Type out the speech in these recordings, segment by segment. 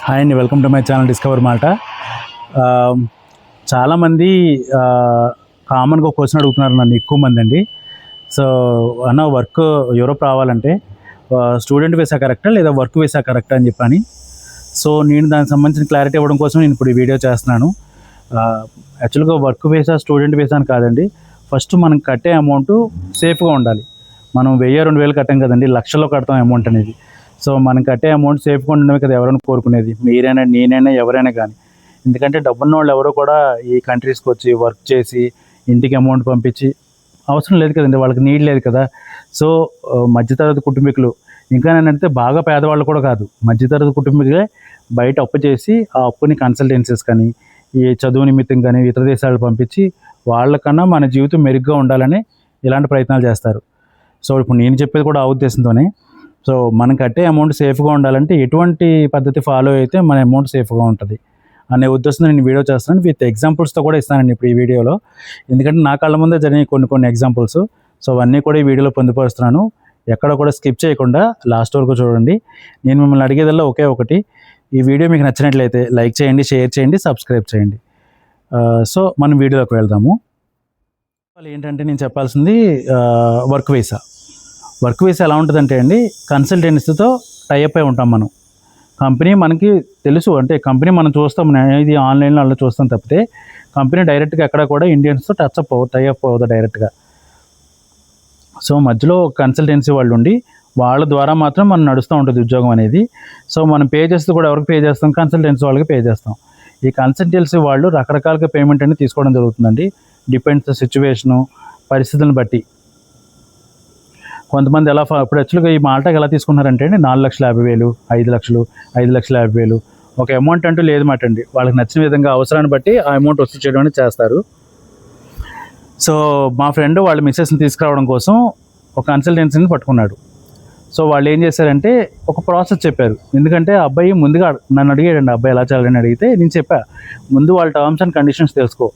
Hi అండి, welcome to my channel discover మాట. చాలామంది కామన్గా ఒక క్వశ్చన్ అడుగుతున్నారు నన్ను, ఎక్కువ మంది అండి. సో అన్న, వర్క్ యూరోప్ రావాలంటే స్టూడెంట్ వీసా కరెక్టా లేదా వర్క్ వీసా కరెక్టా అని చెప్పని. సో నేను దానికి సంబంధించిన క్లారిటీ ఇవ్వడం కోసం నేను ఇప్పుడు ఈ వీడియో చేస్తున్నాను. యాక్చువల్గా వర్క్ వీసా స్టూడెంట్ వీసా అని కాదండి. ఫస్ట్ మనం కట్టే అమౌంట్ సేఫ్గా ఉండాలి. మనం 1000-2000 కట్టాం కదండి, లక్షల్లో కడతాం అమౌంట్ అనేది. సో మనం కట్టే అమౌంట్ సేఫ్గా ఉండడమే కదా ఎవరైనా కోరుకునేది, మీరైనా నేనైనా ఎవరైనా కానీ. ఎందుకంటే డబ్బున్న వాళ్ళు ఎవరో కూడా ఈ కంట్రీస్కి వచ్చి వర్క్ చేసి ఇంటికి అమౌంట్ పంపించి అవసరం లేదు కదండి, వాళ్ళకి నీడ్ లేదు కదా. సో మధ్యతరగతి కుటుంబీకులు, ఇంకా నేనంటే బాగా పేదవాళ్ళు కూడా కాదు, మధ్యతరగతి కుటుంబీకులే బయట అప్పు చేసి ఆ అప్పుని కన్సల్టెన్సీస్ కానీ ఈ చదువు నిమిత్తం కానీ ఇతర దేశాలు పంపించి వాళ్ళకన్నా మన జీవితం మెరుగ్గా ఉండాలని ఇలాంటి ప్రయత్నాలు చేస్తారు. సో ఇప్పుడు నేను చెప్పేది కూడా ఆ ఉద్దేశంతోనే. సో మనం కట్టే అమౌంట్ సేఫ్గా ఉండాలంటే ఎటువంటి పద్ధతి ఫాలో అయితే మన అమౌంట్ సేఫ్గా ఉంటుంది అనే ఉద్దేశంతో నేను వీడియో చేస్తున్నాను. విత్ ఎగ్జాంపుల్స్తో కూడా ఇస్తానండి ఇప్పుడు ఈ వీడియోలో, ఎందుకంటే నా కళ్ళ ముందే జరిగిన కొన్ని ఎగ్జాంపుల్స్. సో అవన్నీ కూడా ఈ వీడియోలో పొందుపరుస్తున్నాను. ఎక్కడ కూడా స్కిప్ చేయకుండా లాస్ట్ వరకు చూడండి. నేను మిమ్మల్ని అడిగేదల్లా ఒకే ఒకటి, ఈ వీడియో మీకు నచ్చినట్లయితే లైక్ చేయండి, షేర్ చేయండి, సబ్స్క్రైబ్ చేయండి. సో మనం వీడియోలోకి వెళ్దాము. ఏంటంటే నేను చెప్పాల్సింది వర్క్ వీసా. వర్క్ వీసా ఎలా ఉంటుందంటే అండి, కన్సల్టెన్సీతో టైఅప్ అయి ఉంటాం మనం. కంపెనీ మనకి తెలుసు, అంటే కంపెనీ మనం చూస్తాం, ఇది ఆన్లైన్లో అలా చూస్తాం తప్పితే కంపెనీ డైరెక్ట్గా ఎక్కడ కూడా ఇండియన్స్తో టైఅప్ అవ్వదు డైరెక్ట్గా. సో మధ్యలో కన్సల్టెన్సీ వాళ్ళు ఉండి వాళ్ళ ద్వారా మాత్రం మనం నడుస్తూ ఉంటుంది ఉద్యోగం అనేది. సో మనం పే చేస్తే కూడా ఎవరికి పే చేస్తాం, కన్సల్టెన్సీ వాళ్ళకి పే చేస్తాం. ఈ కన్సల్టెన్సీ వాళ్ళు రకరకాలుగా పేమెంట్ అనేది తీసుకోవడం జరుగుతుందండి. డిపెండ్స్ సిచ్యువేషను, పరిస్థితులను బట్టి. కొంతమంది ఎలా ఇప్పుడు యాక్చువల్గా ఈ మాల్టాకి ఎలా తీసుకున్నారంటే అండి, 4,50,000, 5,00,000, 5,50,000 ఒక అమౌంట్ అంటూ లేదు మాట అండి. వాళ్ళకి నచ్చిన విధంగా అవసరాన్ని బట్టి ఆ అమౌంట్ వసూలు చేయడం అనేది చేస్తారు. సో మా ఫ్రెండ్ వాళ్ళ మిస్సెస్ని తీసుకురావడం కోసం ఒక కన్సల్టెన్సీని పట్టుకున్నాడు. సో వాళ్ళు ఏం చేశారంటే ఒక ప్రాసెస్ చెప్పారు. ఎందుకంటే అబ్బాయి ముందుగా నన్ను అడిగాడండి, అబ్బాయి ఎలా చేయాలని అడిగితే నేను చెప్పా, ముందు వాళ్ళ టర్మ్స్ అండ్ కండిషన్స్ తెలుసుకో,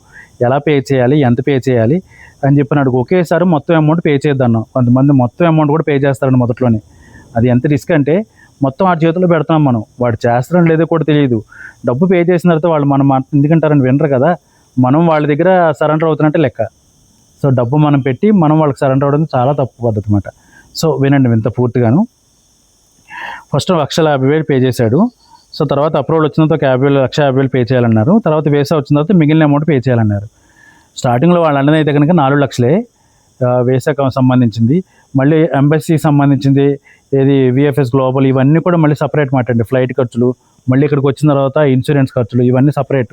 ఎలా పే చేయాలి, ఎంత పే చేయాలి అని చెప్పి అడుగు. ఒకేసారి మొత్తం అమౌంట్ పే చేద్దాం. కొంతమంది మొత్తం అమౌంట్ కూడా పే చేస్తారండి మొదట్లోనే. అది ఎంత రిస్క్ అంటే మొత్తం ఆ చేతిలో పెడుతున్నాం మనం, వాడు చేస్తారని లేదో కూడా తెలియదు. డబ్బు పే చేసిన తర్వాత వాళ్ళు మనం ఎందుకంటారని వినరు కదా, మనం వాళ్ళ దగ్గర సరెండర్ అవుతున్నట్టే లెక్క. సో డబ్బు మనం పెట్టి మనం వాళ్ళకి సరెండర్ అవ్వడం చాలా తప్పు పద్ధతి అన్నమాట. సో వినండి వింత పూర్తిగాను. ఫస్ట్ 1,50,000 పే చేశాడు. సో తర్వాత అప్రూవల్ వచ్చిన తర్వాత 1,50,000 పే చేయాలన్నారు. తర్వాత వీసా వచ్చిన తర్వాత మిగిలిన అమౌంట్ పే చేయాలన్నారు. స్టార్టింగ్లో వాళ్ళు అన్నది అయితే కనుక 4 లక్షలే వీసాకు సంబంధించింది. మళ్ళీ ఎంబసీకి సంబంధించింది, ఏది విఎఫ్ఎస్ గ్లోబల్, ఇవన్నీ కూడా మళ్ళీ సపరేట్ మాట అండి. ఫ్లైట్ ఖర్చులు, మళ్ళీ ఇక్కడికి వచ్చిన తర్వాత ఇన్సూరెన్స్ ఖర్చులు, ఇవన్నీ సపరేట్.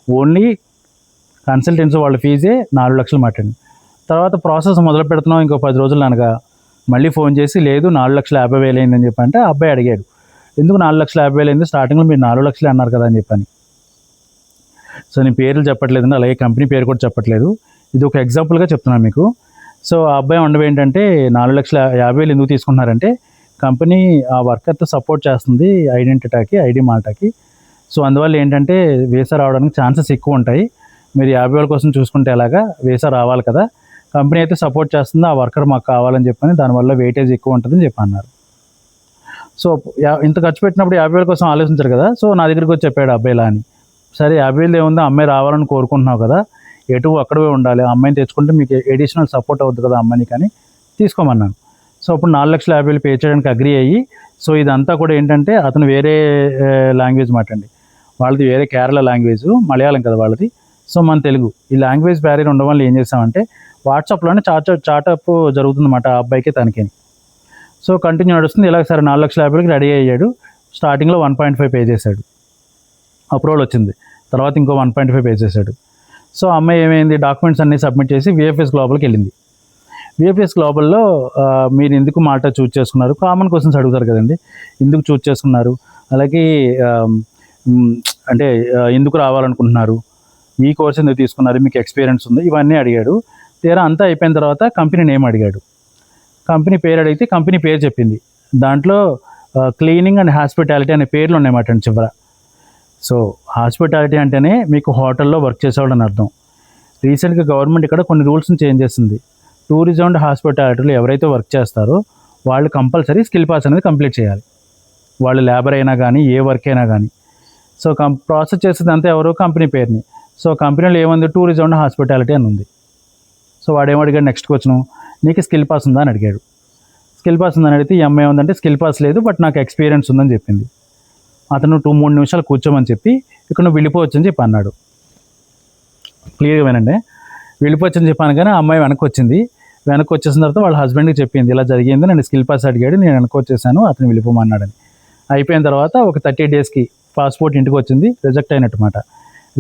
ఓన్లీ కన్సల్టెన్సీ వాళ్ళ ఫీజే 4 లక్షలు మాట అండి. తర్వాత ప్రాసెస్ మొదలు పెడుతున్నాం ఇంకో 10 రోజులు అనగా మళ్ళీ ఫోన్ చేసి, లేదు 4,50,000 అయిందని చెప్పంటే ఆ అబ్బాయి అడిగాడు, ఎందుకు 4,50,000 అయింది, స్టార్టింగ్లో మీరు 4 లక్షలే అన్నారు కదా అని చెప్పని. సో నేను పేర్లు చెప్పట్లేదండి, అలాగే కంపెనీ పేరు కూడా చెప్పట్లేదు, ఇది ఒక ఎగ్జాంపుల్గా చెప్తున్నాను మీకు. సో ఆ అబ్బాయి ఉండవు ఏంటంటే 4,50,000 ఎందుకు తీసుకుంటున్నారంటే కంపెనీ ఆ వర్కర్తో సపోర్ట్ చేస్తుంది ఐడి మాల్టాకి. సో అందువల్ల ఏంటంటే వీసా రావడానికి ఛాన్సెస్ ఎక్కువ ఉంటాయి. మీరు 50,000 కోసం చూసుకుంటే ఎలాగా, వీసా రావాలి కదా, కంపెనీ అయితే సపోర్ట్ చేస్తుంది, ఆ వర్కర్ మాకు కావాలని చెప్పని, దానివల్ల వెయిటేజ్ ఎక్కువ ఉంటుందని చెప్పి అన్నారు. సో ఇంత ఖర్చు పెట్టినప్పుడు 50,000 కోసం ఆలోచించారు కదా. సో నా దగ్గరికి వచ్చి చెప్పాడు అబ్బాయి ఇలా అని. సరే 50,000 ఏముందో, అమ్మాయి రావాలని కోరుకుంటున్నావు కదా, ఎటు అక్కడే ఉండాలి, ఆ అమ్మాయిని తెచ్చుకుంటే మీకు ఎడిషనల్ సపోర్ట్ అవుతుంది కదా అమ్మాయిని, కానీ తీసుకోమన్నాను. సో అప్పుడు 4,50,000 పే చేయడానికి అగ్రీ అయ్యి, సో ఇదంతా కూడా ఏంటంటే అతను వేరే లాంగ్వేజ్ మాట అండి, వాళ్ళది వేరే కేరళ లాంగ్వేజ్, మలయాళం కదా వాళ్ళది. సో మన తెలుగు, ఈ లాంగ్వేజ్ బ్యారియర్ ఉండడం వల్ల ఏం చేస్తామంటే వాట్సాప్లోనే చాటప్ జరుగుతుందన్నమాట ఆ అబ్బాయికి తనకి. సో కంటిన్యూ నడుస్తుంది ఇలా. సరే 4,50,000కి రెడీ అయ్యాడు. స్టార్టింగ్లో 1.5 పే చేశాడు, అప్రూవల్ వచ్చింది. తర్వాత ఇంకో 1.5 పే చేశాడు. సో అమ్మాయి ఏమైంది, డాక్యుమెంట్స్ అన్నీ సబ్మిట్ చేసి విఎఫ్ఎస్ గ్లోబల్కి వెళ్ళింది. విఎఫ్ఎస్ గ్లోబల్లో మీరు ఎందుకు మాల్టా చూజ్ చేసుకున్నారు, కామన్ క్వశ్చన్స్ అడుగుతారు కదండి, ఎందుకు చూజ్ చేసుకున్నారు, అలాగే అంటే ఎందుకు రావాలనుకుంటున్నారు, ఈ కోర్స్ ఎందుకు తీసుకున్నారు, మీకు ఎక్స్పీరియన్స్ ఉంది, ఇవన్నీ అడిగాడు. తీరా అంతా అయిపోయిన తర్వాత కంపెనీ నేమ్ అడిగాడు. కంపెనీ పేరు అడిగితే కంపెనీ పేరు చెప్పింది. దాంట్లో క్లీనింగ్ అండ్ హాస్పిటాలిటీ అనే పేర్లు ఉన్నాయన్నమాట అండి చివర. సో హాస్పిటాలిటీ అంటేనే మీకు హోటల్లో వర్క్ చేసేవాళ్ళు అని అర్థం. రీసెంట్గా గవర్నమెంట్ ఇక్కడ కొన్ని రూల్స్ని చేంజ్ చేసింది. టూరిజం అండ్ హాస్పిటాలిటీలో ఎవరైతే వర్క్ చేస్తారో వాళ్ళు కంపల్సరీ స్కిల్ పాస్ అనేది కంప్లీట్ చేయాలి. వాళ్ళు లేబర్ అయినా కానీ ఏ వర్క్ అయినా కానీ. సో ప్రాసెస్ చేసేది అంతా ఎవరో కంపెనీ పేరుని. సో కంపెనీలో ఏముంది, టూరిజం అండ్ హాస్పిటాలిటీ అని ఉంది. సో వాడు ఏమడిగాడు, నెక్స్ట్ క్వశ్చన్, నీకు స్కిల్ పాస్ ఉందా అని అడిగాడు. స్కిల్ పాస్ ఉందని అడిగితే ఈ అమ్మాయి ఉందంటే స్కిల్ పాస్ లేదు బట్ నాకు ఎక్స్పీరియన్స్ ఉందని చెప్పింది. అతను 2-3 నిమిషాలు కూర్చోమని చెప్పి ఇక్కడ నువ్వు వెళ్ళిపోవచ్చు అని చెప్పి అన్నాడు. క్లియర్గా వినండి. వెళ్ళిపోవచ్చు అని చెప్పాను కానీ ఆ అమ్మాయి వెనక్కి వచ్చింది. వెనక్కి వచ్చేసిన తర్వాత వాళ్ళ హస్బెండ్కి చెప్పింది, ఇలా జరిగింది, నేను స్కిల్ పాస్ అడిగాడు, నేను వెనక్కి వచ్చేసాను, అతను వెళ్ళిపోమన్నాడని. అయిపోయిన తర్వాత ఒక 30 డేస్కి పాస్పోర్ట్ ఇంటికి వచ్చింది, రిజెక్ట్ అయినట్టుమాట.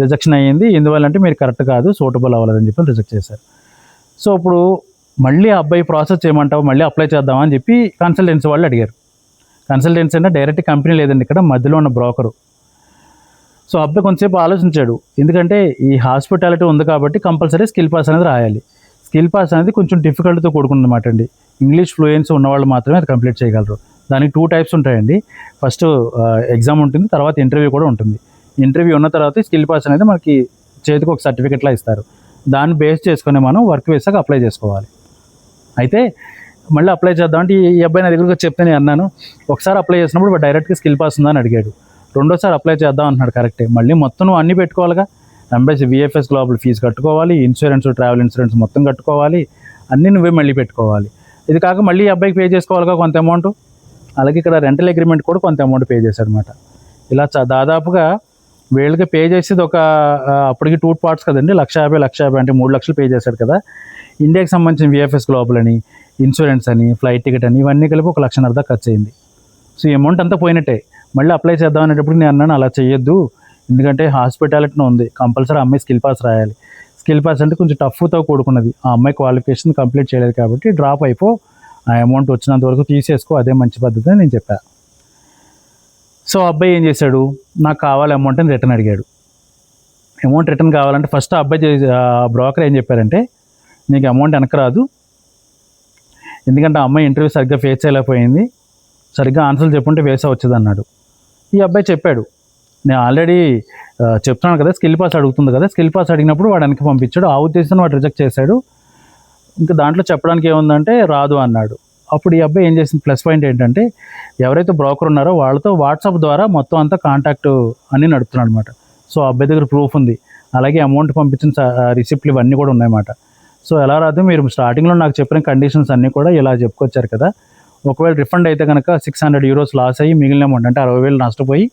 రిజెక్షన్ అయ్యింది. ఎందువల్లంటే మీరు కరెక్ట్ కాదు, సూటబుల్ అవ్వలేదని చెప్పి రిజెక్ట్ చేశారు. సో ఇప్పుడు మళ్ళీ అబ్బాయి ప్రాసెస్ చేయమంటావు, మళ్ళీ అప్లై చేద్దామా అని చెప్పి కన్సల్టెన్సీ వాళ్ళు అడిగారు. కన్సల్టెన్సీ అంటే డైరెక్ట్ కంపెనీ లేదండి, ఇక్కడ మధ్యలో ఉన్న బ్రోకరు. సో అబ్బాయి కొంతసేపు ఆలోచించాడు. ఎందుకంటే ఈ హాస్పిటాలిటీ ఉంది కాబట్టి కంపల్సరీ స్కిల్ పాస్ అనేది రాయాలి. స్కిల్ పాస్ అనేది కొంచెం డిఫికల్ట్తో కూడుకున్నమాట అండి. ఇంగ్లీష్ ఫ్లూయెన్సీ ఉన్నవాళ్ళు మాత్రమే అది కంప్లీట్ చేయగలరు. దానికి 2 టైప్స్ ఉంటాయండి. ఫస్ట్ ఎగ్జామ్ ఉంటుంది, తర్వాత ఇంటర్వ్యూ కూడా ఉంటుంది. ఇంటర్వ్యూ ఉన్న తర్వాత స్కిల్ పాస్ అనేది మనకి చేతికి ఒక సర్టిఫికెట్లా ఇస్తారు. దాన్ని బేస్ చేసుకుని మనం వర్క్ వేసాక అప్లై చేసుకోవాలి. అయితే మళ్ళీ అప్లై చేద్దామంటే ఈ అబ్బాయి నా దగ్గరకు చెప్తే నేను అన్నాను, ఒకసారి అప్లై చేసినప్పుడు డైరెక్ట్గా స్కిల్ పాస్ ఉందని అడిగాడు. రెండోసారి అప్లై చేద్దాం అంటున్నాడు. కరెక్టే, మళ్ళీ మొత్తం నువ్వు అన్నీ పెట్టుకోవాలిగా. ఎంబసీ VFS గ్లోబల్ ఫీజు కట్టుకోవాలి, ఇన్సూరెన్స్, ట్రావెల్ ఇన్సూరెన్స్ మొత్తం కట్టుకోవాలి, అన్నీ నువ్వే మళ్ళీ పెట్టుకోవాలి. ఇది కాక మళ్ళీ ఈ అబ్బాయికి పే చేసుకోవాలిగా కొంత అమౌంట్. అలాగే ఇక్కడ రెంటల్ అగ్రిమెంట్ కూడా కొంత అమౌంట్ పే చేశాడనమాట. ఇలా దాదాపుగా వీళ్ళకి పే చేసేది ఒక అప్పటికి 2 పార్ట్స్ కదండి, 1,50,000 అంటే 3 లక్షలు పే చేశాడు కదా. ఇండియాకి సంబంధించిన VFS గ్లోబల్ అని, ఇన్సూరెన్స్ అని, ఫ్లైట్ టికెట్ అని, ఇవన్నీ కలిపి 1,50,000 దాకా ఖర్చు అయింది. సో ఈ అమౌంట్ అంతా పోయినట్టే. మళ్ళీ అప్లై చేద్దాం అనేటప్పుడు నేను అన్నాను, అలా చేయొద్దు, ఎందుకంటే హాస్పిటాలిటీలో ఉంది, కంపల్సరీ అమ్మాయి స్కిల్ పాస్ రాయాలి. స్కిల్ పాస్ అంటే కొంచెం టఫ్తో కూడుకున్నది, ఆ అమ్మాయి క్వాలిఫికేషన్ కంప్లీట్ చేయలేదు కాబట్టి డ్రాప్ అయిపో, ఆ అమౌంట్ వచ్చినంత వరకు తీసేసుకో, అదే మంచి పద్ధతి అని నేను చెప్పాను. సో అబ్బాయి ఏం చేశాడు, నాకు కావాలి అమౌంట్ అని రిటర్న్ అడిగాడు. అమౌంట్ రిటర్న్ కావాలంటే ఫస్ట్ అబ్బాయి బ్రోకర్ ఏం చెప్పారంటే, నీకు అమౌంట్ వెనక రాదు, ఎందుకంటే ఆ అమ్మాయి ఇంటర్వ్యూ సరిగ్గా ఫేస్ చేయలేకపోయింది, సరిగ్గా ఆన్సర్లు చెప్పుంటే వేసా వచ్చేది అన్నాడు. ఈ అబ్బాయి చెప్పాడు, నేను ఆల్రెడీ చెప్తున్నాను కదా, స్కిల్ పాస్ అడుగుతుంది కదా, స్కిల్ పాస్ అడిగినప్పుడు వాడు వెనక్కి పంపించాడు, ఆ ఉద్దేశం వాడు రిజెక్ట్ చేశాడు, ఇంకా దాంట్లో చెప్పడానికి ఏముందంటే రాదు అన్నాడు. అప్పుడు ఈ అబ్బాయి ఏం చేసింది, ప్లస్ పాయింట్ ఏంటంటే, ఎవరైతే బ్రోకర్ ఉన్నారో వాళ్ళతో వాట్సాప్ ద్వారా మొత్తం అంతా కాంటాక్ట్ అన్నీ నడుపుతున్నాడు అనమాట. సో అబ్బాయి దగ్గర ప్రూఫ్ ఉంది, అలాగే అమౌంట్ పంపించిన రిసిప్ట్లు ఇవన్నీ కూడా ఉన్నాయన్నమాట. సో ఎలా రాదు, మీరు స్టార్టింగ్లో నాకు చెప్పిన కండిషన్స్ అన్నీ కూడా ఇలా చెప్పుకొచ్చారు కదా, ఒకవేళ రిఫండ్ అయితే కనుక €600 లాస్ అయ్యి మిగిలిన అమౌంట్ అంటే 60,000 నష్టపోయి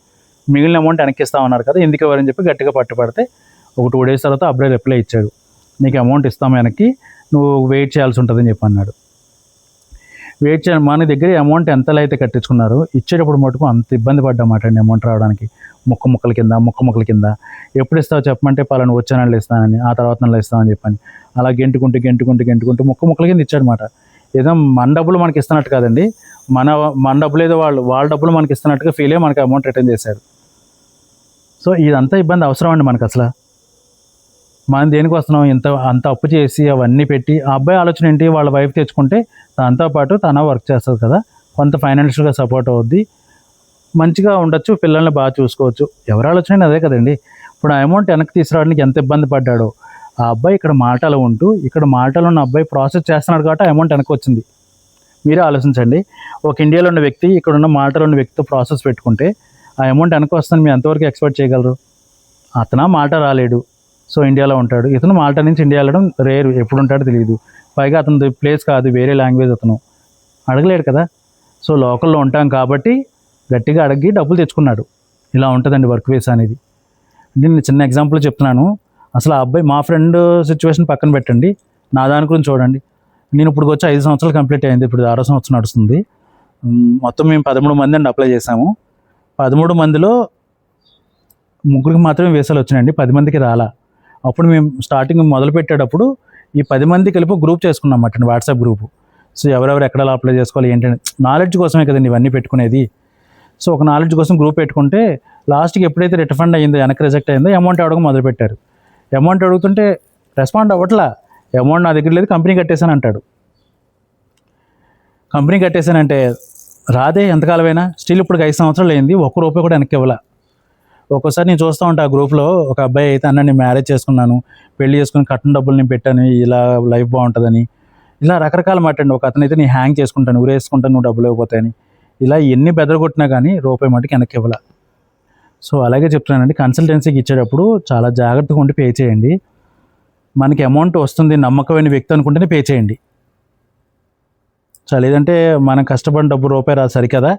మిగిలిన అమౌంట్ వెనక్కి ఇస్తామన్నారు కదా, ఎందుకు ఎవరని చెప్పి గట్టిగా పట్టుపడితే ఒక 2 డేస్ తర్వాత అబ్బాయి రిప్లై ఇచ్చాడు, నీకు అమౌంట్ ఇస్తాం వెనక్కి, నువ్వు వెయిట్ చేయాల్సి ఉంటుందని చెప్పి అన్నాడు. వెయిట్ చేయాలి, మన దగ్గర అమౌంట్ ఎంతలో అయితే కట్టించుకున్నారో ఇచ్చేటప్పుడు మటుకు అంత ఇబ్బంది పడ్డామాట అండి అమౌంట్ రావడానికి. ముక్కల కింద ఎప్పుడు ఇస్తావు చెప్పమంటే పలానా వచ్చే నెలలో ఇస్తానని, ఆ తర్వాత నెలలో ఇస్తామని చెప్పని అలా గెంటుకుంటూ ముక్కల కింద ఇచ్చాడనమాట. ఏదో మన డబ్బులు మనకి ఇస్తున్నట్టు కాదండి, మన డబ్బులు ఏదో వాళ్ళ డబ్బులు మనకి ఇస్తున్నట్టుగా ఫీల్ అయ్యి మనకి అమౌంట్ రిటర్న్ చేశాడు. సో ఇదంతా ఇబ్బంది అవసరం అండి మనకు అసలు. మనం దేనికి వస్తున్నాం, అంత అప్పు చేసి అవన్నీ పెట్టి. ఆ అబ్బాయి ఆలోచన ఏంటి, వాళ్ళ వైఫ్ తెచ్చుకుంటే తనతో పాటు తన వర్క్ చేస్తుంది కదా, కొంత ఫైనాన్షియల్గా సపోర్ట్ అవుద్ది, మంచిగా ఉండొచ్చు, పిల్లల్ని బాగా చూసుకోవచ్చు. ఎవరి ఆలోచన అదే కదండి. ఇప్పుడు ఆ అమౌంట్ వెనక్కి తీసుకురావడానికి ఎంత ఇబ్బంది పడ్డాడో ఆ అబ్బాయి ఇక్కడ మాల్టాలో ఉంటూ, ఇక్కడ మాల్టాలో ఉన్న అబ్బాయి ప్రాసెస్ చేస్తున్నాడు కాబట్టి ఆ అమౌంట్ వెనక్కి వచ్చింది. మీరే ఆలోచించండి, ఒక ఇండియాలో ఉన్న వ్యక్తి ఇక్కడ ఉన్న మాల్టాలో ఉన్న వ్యక్తితో ప్రాసెస్ పెట్టుకుంటే ఆ అమౌంట్ వెనక్కి వస్తుందని మీరు ఎంతవరకు ఎక్స్పెక్ట్ చేయగలరు? అతను మాల్టా రాలేడు, సో ఇండియాలో ఉంటాడు. ఇతను మాల్టా నుంచి ఇండియా వెళ్ళడం రేరు, ఎప్పుడు ఉంటాడో తెలియదు. పైగా అతను ప్లేస్ కాదు, వేరే లాంగ్వేజ్, అతను అడగలేడు కదా. సో లోకల్లో ఉంటాం కాబట్టి గట్టిగా అడిగి డబ్బులు తెచ్చుకున్నాడు. ఇలా ఉంటుందండి వర్క్ వేస్ అనేది. నేను చిన్న ఎగ్జాంపుల్ చెప్తున్నాను. అసలు ఆ అబ్బాయి, మా ఫ్రెండ్ సిచ్యువేషన్ పక్కన పెట్టండి, నా దాని గురించి చూడండి. నేను ఇప్పుడు వచ్చి 5 సంవత్సరాలు కంప్లీట్ అయింది, ఇప్పుడు 6వ సంవత్సరం నడుస్తుంది. మొత్తం మేము 13 మంది అండి అప్లై చేసాము. 13 మందిలో 3కి మాత్రమే వీసాలు వచ్చినాయండి, 10 మందికి రాలా. అప్పుడు మేము స్టార్టింగ్ మొదలు పెట్టేటప్పుడు ఈ 10 మంది కలిపి గ్రూప్ చేసుకున్నాం అన్నమాట, వాట్సాప్ గ్రూపు. సో ఎవరెవరు ఎక్కడ అప్లై చేసుకోవాలి ఏంటంటే నాలెడ్జ్ కోసమే కదండి ఇవన్నీ పెట్టుకునేది. సో ఒక నాలెడ్జ్ కోసం గ్రూప్ పెట్టుకుంటే లాస్ట్కి ఎప్పుడైతే రిఫండ్ అయ్యిందో, వెనక్కి రిజెక్ట్ అయిందో, అమౌంట్ అడగడం మొదలుపెట్టారు. అమౌంట్ అడుగుతుంటే రెస్పాండ్ అవ్వట్లా. అమౌంట్ నా దగ్గర లేదు, కంపెనీ కట్టేశాను అంటాడు. కంపెనీ కట్టేశానంటే రాదే ఎంతకాలమైనా, స్టిల్ ఇప్పుడు 5 సంవత్సరాలు అయింది, ₹1 కూడా వెనక్కి ఇవ్వాల. ఒక్కోసారి నేను చూస్తూ ఉంటాను ఆ గ్రూప్లో, ఒక అబ్బాయి అయితే అన్న నేను మ్యారేజ్ చేసుకున్నాను, పెళ్లి చేసుకుని కట్టిన డబ్బులు నేను పెట్టాను, ఇలా లైఫ్ బాగుంటుందని, ఇలా రకరకాల మాట్లాడండి. ఒక అతనైతే నేను హ్యాంగ్ చేసుకుంటాను, ఊరేసుకుంటాను, నువ్వు డబ్బులు ఇవ్వకపోతాయని, ఇలా ఎన్ని బెదరగొట్టినా కానీ ₹1 మటుకు వెనక్కి ఇవ్వాల. సో అలాగే చెప్తున్నానండి, కన్సల్టెన్సీకి ఇచ్చేటప్పుడు చాలా జాగ్రత్తగా ఉండి పే చేయండి. మనకి అమౌంట్ వస్తుంది నమ్మకమైన వ్యక్తి అనుకుంటేనే పే చేయండి. సో లేదంటే మనం కష్టపడిన డబ్బు రూపాయి రాదు సరికదా,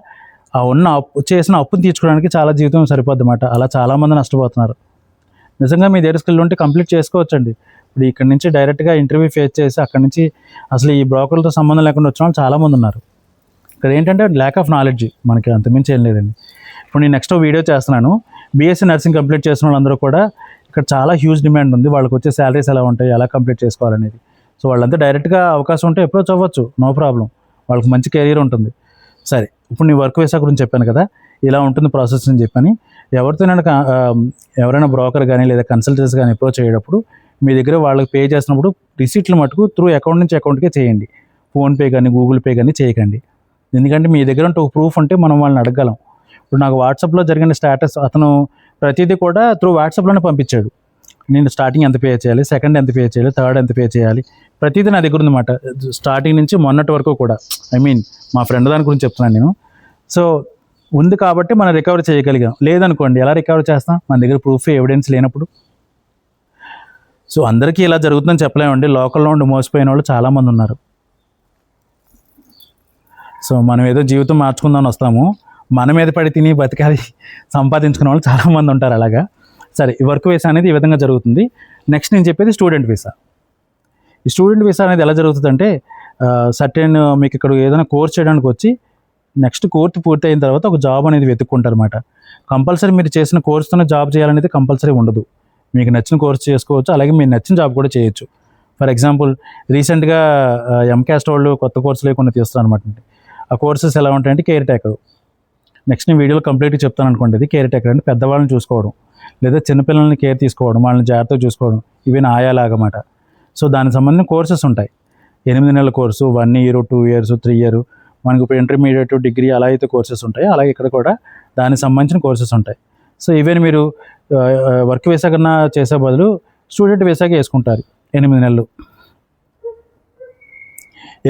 ఆ ఉన్న అప్పు చేసిన అప్పుని తీర్చుకోవడానికి చాలా జీవితం సరిపోద్ది అన్నమాట. అలా చాలామంది నష్టపోతున్నారు. నిజంగా మీ దగ్గర స్కిల్ ఉంటే కంప్లీట్ చేసుకోవచ్చండి. ఇప్పుడు ఇక్కడ నుంచి డైరెక్ట్గా ఇంటర్వ్యూ ఫేస్ చేసి అక్కడి నుంచి అసలు ఈ బ్రోకర్లతో సంబంధం లేకుండా వచ్చిన వాళ్ళు చాలామంది ఉన్నారు. ఇక్కడ ఏంటంటే ల్యాక్ ఆఫ్ నాలెడ్జ్, మనకి అంతమించి ఏం లేదండి. ఇప్పుడు నేను నెక్స్ట్ వీడియో చేస్తున్నాను, బీఎస్సీ నర్సింగ్ కంప్లీట్ చేసిన వాళ్ళందరూ కూడా ఇక్కడ చాలా హ్యూజ్ డిమాండ్ ఉంది. వాళ్ళకి వచ్చే శాలరీస్ ఎలా ఉంటాయి, ఎలా కంప్లీట్ చేసుకోవాలనేది. సో వాళ్ళంతా డైరెక్ట్గా అవకాశం ఉంటే అప్రోచ్ అవ్వచ్చు, నో ప్రాబ్లం. వాళ్ళకి మంచి కెరీర్ ఉంటుంది. సరే, ఇప్పుడు నీ వర్క్ వీసా గురించి చెప్పాను కదా, ఇలా ఉంటుంది ప్రాసెస్ అని చెప్పని. ఎవరైనా బ్రోకర్ కానీ లేదా కన్సల్టెన్సీ కానీ అప్రోచ్ అయ్యేటప్పుడు మీ దగ్గర వాళ్ళకి పే చేసినప్పుడు రిసీట్లు మటుకు త్రూ అకౌంట్ నుంచి అకౌంట్కే చేయండి. ఫోన్పే కానీ గూగుల్ పే కానీ చేయకండి. ఎందుకంటే మీ దగ్గర ఒక ప్రూఫ్ ఉంటే మనం వాళ్ళని అడగగలం. ఇప్పుడు నాకు వాట్సాప్లో జరిగిన స్టేటస్, అతను ప్రతిదీ కూడా త్రూ వాట్సాప్లోనే పంపించాడు. నేను స్టార్టింగ్ ఎంత పే చేయాలి, సెకండ్ ఎంత పే చేయాలి, థర్డ్ ఎంత పే చేయాలి, ప్రతిదీ నా దగ్గర ఉందన్నమాట. స్టార్టింగ్ నుంచి మొన్నటి వరకు కూడా, మా ఫ్రెండ్ దాని గురించి చెప్తున్నాను నేను. సో ఉంది కాబట్టి మనం రికవర్ చేయగలిగాం. లేదనుకోండి ఎలా రికవర్ చేస్తాం, మన దగ్గర ప్రూఫ్ ఎవిడెన్స్ లేనప్పుడు. సో అందరికీ ఇలా జరుగుతుందని చెప్పలేమండి. లోకల్లో ఉండి మోసపోయిన వాళ్ళు చాలామంది ఉన్నారు. సో మనం ఏదో జీవితం మార్చుకుందామని వస్తాము, మన మీద పడి తిని బతికాలి సంపాదించుకునే వాళ్ళు చాలామంది ఉంటారు అలాగా. సరే, ఈ వర్క్ వీసా అనేది ఈ విధంగా జరుగుతుంది. నెక్స్ట్ నేను చెప్పేది స్టూడెంట్ వీసా. ఈ స్టూడెంట్ వీసా అనేది ఎలా జరుగుతుందంటే, సర్టెన్ మీకు ఇక్కడ ఏదైనా కోర్స్ చేయడానికి వచ్చి నెక్స్ట్ కోర్సు పూర్తయిన తర్వాత ఒక జాబ్ అనేది వెతుక్కుంటారు అనమాట. కంపల్సరీ మీరు చేసిన కోర్సుతోనే జాబ్ చేయాలనేది కంపల్సరీ ఉండదు. మీకు నచ్చిన కోర్సు చేసుకోవచ్చు, అలాగే మీరు నచ్చిన జాబ్ కూడా చేయొచ్చు. ఫర్ ఎగ్జాంపుల్ రీసెంట్గా ఎంకాస్ట్ వాళ్ళు కొత్త కోర్సులు కొన్ని తీస్తారు అనమాట. ఆ కోర్సెస్ ఎలా ఉంటాయంటే, కేర్ టేకర్. నెక్స్ట్ నేను వీడియోలో కంప్లీట్గా చెప్తాను అనుకోండి. ఇది కేర్ టేకర్ అంటే పెద్దవాళ్ళని చూసుకోవడం, లేదా చిన్నపిల్లల్ని కేర్ తీసుకోవడం, వాళ్ళని జాగ్రత్తగా చూసుకోవడం, ఇవి ఆయాలాగమాట. సో దానికి సంబంధించిన కోర్సెస్ ఉంటాయి. 8 నెలల కోర్సు, 1 year, 2 years, 3 years. మనకు ఇప్పుడు ఇంటర్మీడియట్, డిగ్రీ అలా అయితే కోర్సెస్ ఉంటాయి, అలాగే ఇక్కడ కూడా దానికి సంబంధించిన కోర్సెస్ ఉంటాయి. సో ఈవెన్ మీరు వర్క్ వీసా కన్నా చేసే బదులు స్టూడెంట్ వీసాకి వేసుకుంటారు 8 నెలలు.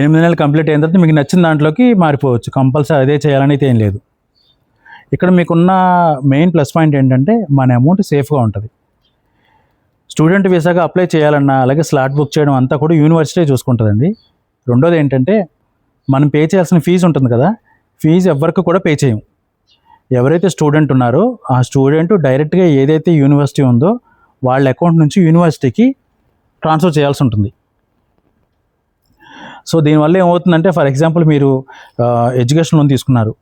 8 నెలలు కంప్లీట్ అయిన తర్వాత మీకు నచ్చిన దాంట్లోకి మారిపోవచ్చు. కంపల్సరీ అదే చేయాలనేది ఏం లేదు. ఇక్కడ మీకున్న మెయిన్ ప్లస్ పాయింట్ ఏంటంటే, మన అమౌంట్ సేఫ్గా ఉంటుంది. స్టూడెంట్ వీసాగా అప్లై చేయాలన్నా, అలాగే స్లాట్ బుక్ చేయడం అంతా కూడా యూనివర్సిటీ చూసుకుంటుందండి. రెండోది ఏంటంటే, మనం పే చేయాల్సిన ఫీజు ఉంటుంది కదా, ఫీజు ఎవరికి కూడా పే చేయం. ఎవరైతే స్టూడెంట్ ఉన్నారో ఆ స్టూడెంట్ డైరెక్ట్గా ఏదైతే యూనివర్సిటీ ఉందో వాళ్ళ అకౌంట్ నుంచి యూనివర్సిటీకి ట్రాన్స్ఫర్ చేయాల్సి ఉంటుంది. సో దీనివల్ల ఏమవుతుందంటే, ఫర్ ఎగ్జాంపుల్ మీరు ఎడ్యుకేషన్ లోన్ తీసుకున్నారు,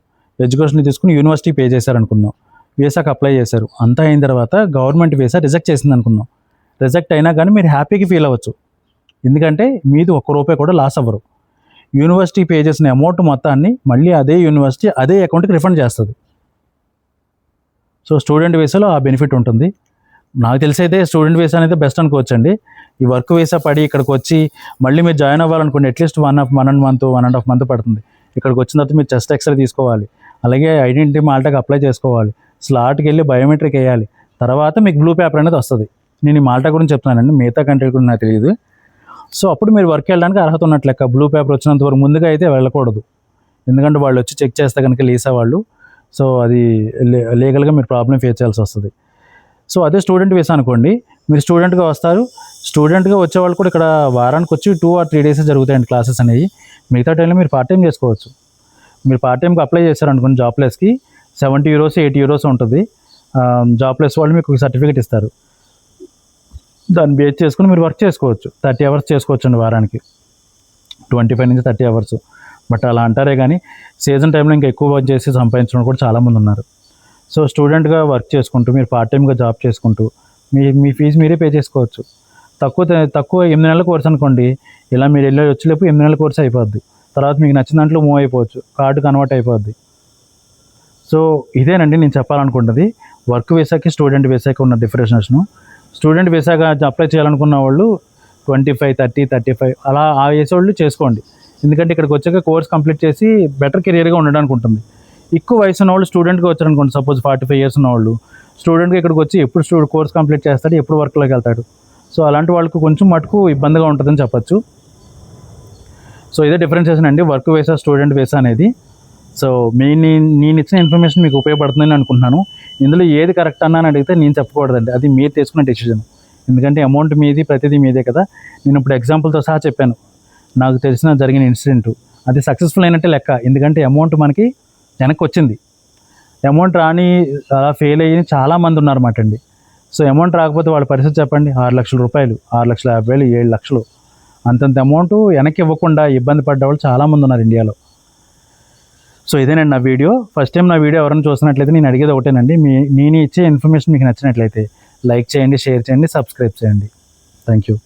ఎడ్యుకేషన్ తీసుకుని యూనివర్సిటీ పే చేశారు అనుకుందాం, వీసాకి అప్లై చేశారు, అంతా అయిన తర్వాత గవర్నమెంట్ వీసా రిజెక్ట్ చేసింది అనుకుందాం. రిజెక్ట్ అయినా కానీ మీరు హ్యాపీగా ఫీల్ అవ్వచ్చు, ఎందుకంటే మీది ₹1 కూడా లాస్ అవ్వరు. యూనివర్సిటీ పే చేసిన అమౌంట్ మొత్తాన్ని మళ్ళీ అదే యూనివర్సిటీ అదే అకౌంట్కి రిఫండ్ చేస్తుంది. సో స్టూడెంట్ వీసాలో ఆ బెనిఫిట్ ఉంటుంది. నాకు తెలిసి అయితే స్టూడెంట్ వీసా అనేది బెస్ట్ అనుకోవచ్చండి. ఈ వర్క్ వీసా పడి ఇక్కడికి వచ్చి మళ్ళీ మీరు జాయిన్ అవ్వాలనుకోండి, అట్లీస్ట్ 1.5 month పడుతుంది. ఇక్కడికి వచ్చిన తర్వాత మీరు చెస్ట్ ఎక్స్రే తీసుకోవాలి, అలాగే ఐడెంటిటీ మాల్టాకి అప్లై చేసుకోవాలి, స్లాట్కి వెళ్ళి బయోమెట్రిక్ వేయాలి, తర్వాత మీకు బ్లూ పేపర్ అనేది వస్తుంది. నేను ఈ మాల్టా గురించి చెప్తున్నానండి, మిగతా కంట్రీ గురించి నాకు తెలియదు. సో అప్పుడు మీరు వర్క్ వెళ్ళడానికి అర్హత ఉన్నట్లు లెక్క. బ్లూ పేపర్ వచ్చినంత వరకు ముందుగా అయితే వెళ్ళకూడదు, ఎందుకంటే వాళ్ళు వచ్చి చెక్ చేస్తే కనుక లీసా వాళ్ళు, సో అది లీగల్గా మీరు ప్రాబ్లం ఫేస్ చేయాల్సి వస్తుంది. సో అదే స్టూడెంట్ వీసా అనుకోండి, మీరు స్టూడెంట్గా వస్తారు, స్టూడెంట్గా వచ్చేవాళ్ళు కూడా ఇక్కడ వారానికి వచ్చి 2 or 3 days జరుగుతాయండి క్లాసెస్ అనేవి. మిగతా టైంలో మీరు పార్ట్ టైం చేసుకోవచ్చు. మీరు పార్ట్ టైంకి అప్లై చేశారనుకోండి జాబ్ ప్లేస్కి, €70, €80 ఉంటుంది. జాబ్ ప్లేస్ వాళ్ళు మీకు సర్టిఫికేట్ ఇస్తారు, దాన్ని బేస్ చేసుకుని మీరు వర్క్ చేసుకోవచ్చు. 30 hours చేసుకోవచ్చు అండి వారానికి, 25 నుంచి 30 hours. బట్ అలా అంటారే కానీ సీజన్ టైంలో ఇంకా ఎక్కువ వర్క్ చేసి సంపాదించడం కూడా చాలామంది ఉన్నారు. సో స్టూడెంట్గా వర్క్ చేసుకుంటూ, మీరు పార్ట్ టైంగా జాబ్ చేసుకుంటూ మీ ఫీజు మీరే పే చేసుకోవచ్చు. తక్కువ 8 నెలల కోర్స్ అనుకోండి, ఇలా మీరు వెళ్ళి వచ్చేలేపు 8 నెలల కోర్స్ అయిపోద్ది. తర్వాత మీకు నచ్చిన దాంట్లో మూవ్ అయిపోవచ్చు, కార్డు కన్వర్ట్ అయిపోద్ది. సో ఇదేనండి నేను చెప్పాలనుకుంటుంది వర్క్ వీసాకి స్టూడెంట్ వీసాకి ఉన్న డిఫరెన్షియేషను. స్టూడెంట్ వీసాగా అప్లై చేయాలనుకున్న వాళ్ళు 25, 30, 35 అలా ఆ ఏజ్ వాళ్ళు చేసుకోండి. ఎందుకంటే ఇక్కడికి వచ్చాక కోర్స్ కంప్లీట్ చేసి బెటర్ కెరియర్గా ఉండడానికి ఉంటుంది. ఎక్కువ వయసు ఉన్న వాళ్ళు స్టూడెంట్గా వచ్చారనుకోండి, సపోజ్ 45 years ఉన్నవాళ్ళు స్టూడెంట్గా ఇక్కడికి వచ్చి ఎప్పుడు కోర్స్ కంప్లీట్ చేస్తాడు, ఎప్పుడు వర్క్లోకి వెళ్తాడు. సో అలాంటి వాళ్ళకి కొంచెం మటుకు ఇబ్బందిగా ఉంటుందని చెప్పచ్చు. సో ఇదే డిఫరెన్షియేషన్ అండి వర్క్ వీసా స్టూడెంట్ వీసా అనేది. సో నేను ఇచ్చిన ఇన్ఫర్మేషన్ మీకు ఉపయోగపడుతుందని అనుకుంటున్నాను. ఇందులో ఏది కరెక్ట్ అన్నాను అడిగితే నేను చెప్పకూడదండి, అది మీరు తీసుకున్న డెసిషన్. ఎందుకంటే అమౌంట్ మీది, ప్రతిదీ మీదే కదా. నేను ఇప్పుడు ఎగ్జాంపుల్తో సహా చెప్పాను, నాకు తెలిసిన జరిగిన ఇన్సిడెంట్. అది సక్సెస్ఫుల్ అయినట్టే లెక్క, ఎందుకంటే అమౌంట్ మనకి వెనక్కి వచ్చింది. అమౌంట్ రాని అలా ఫెయిల్ అయ్యి చాలామంది ఉన్నారన్నమాట అండి. సో అమౌంట్ రాకపోతే వాళ్ళ పరిస్థితి చెప్పండి. 6 లక్షల రూపాయలు, 6,50,000, 7 లక్షలు అంతంత అమౌంట్ వెనక్కి ఇవ్వకుండా ఇబ్బంది పడ్డ వాళ్ళు చాలామంది ఉన్నారు ఇండియాలో. సో ఇదేనండి నా వీడియో. ఫస్ట్ టైం నా వీడియో ఎవరైనా చూసినట్లయితే నేను అడిగేది ఒకటేనండి, నేను ఇచ్చే ఇన్ఫర్మేషన్ మీకు నచ్చినట్లయితే లైక్ చేయండి, షేర్ చేయండి, సబ్స్క్రైబ్ చేయండి. Thank you.